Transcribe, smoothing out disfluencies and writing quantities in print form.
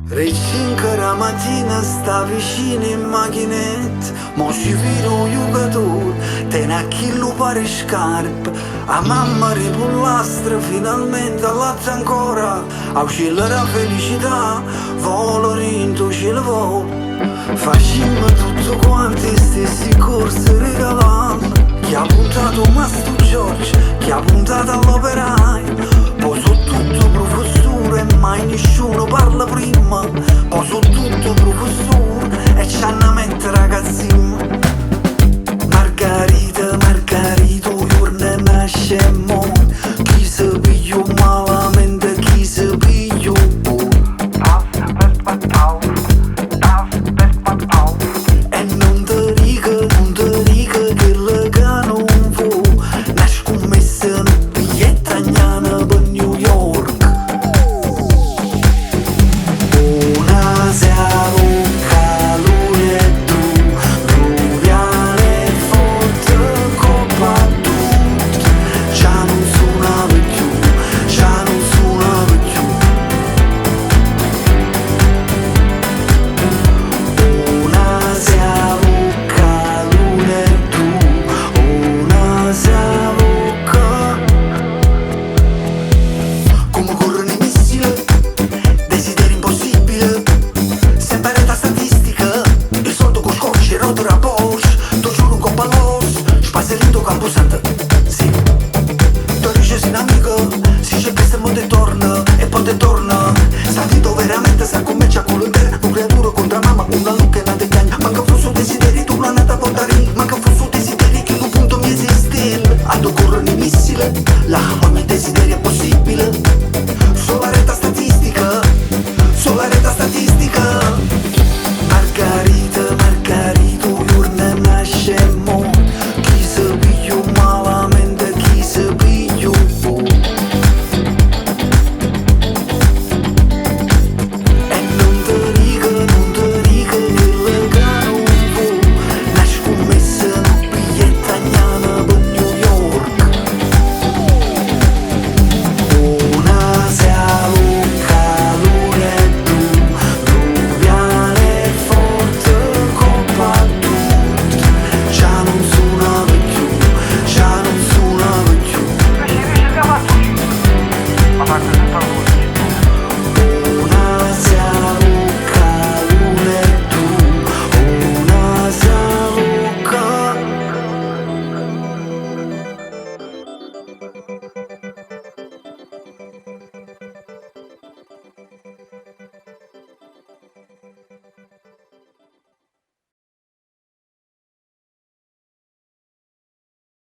Recinca la mattina sta vicino in macchinetta, mo ci viro giocatore, te ne chillo pare scarpe. A mamma ripollastra finalmente all'alza ancora, a uscire la felicità, volo rinto cielo volo. Facciamo tutto quanti stessi corsi regalando, chi ha puntato Mastro Giorgio, chi ha puntato all'operaio, poi su tutto professore e mai nessuno parla prima, poi su tutto professore e c'hanno a mettere ragazzino. Margarita, Margarita, giorno nasce e mo, chi si pigliò malamente, chi si pigliò buono. E non ti dica che le che non fu, una scommessa, una biglietta gnana per New York. Una sera calore e tu, pluviale forte coppa tutto, già non suonava più, già non suonava più. Una sera calore e tu, una sera come corrono i missili, desideri impossibile, sempre retta statistica, il soldo con scotch e rotora Porsche, tu giuro un coppa l'os, spazierito Camposanto, sì. Tu dici sei un amico, si c'è questo mondo e torna, e poi te torna, sentito veramente sa come c'è quello interno, un creatura contro mamma, una lucca e una te piagna, manca fosse un desideri, tu non andata a portare, manca fosse un desideri che in un punto mi esiste, a tu corrono i missili, là ogni desiderio è possibile, sulla retta statistica, sulla retta statistica. Margarita, Margarita, giorno nasce e mo, chi si pigliò malamente, chi si pigliò buono. E non ti dica che le che non fu, una scommessa, una biglietta gnana per New York. Una sera calore e tu, pluviale forte coppa tutto, già non suonava più, già non suonava più. Ci riusciamo a tutti. Ma parte sempre a voi.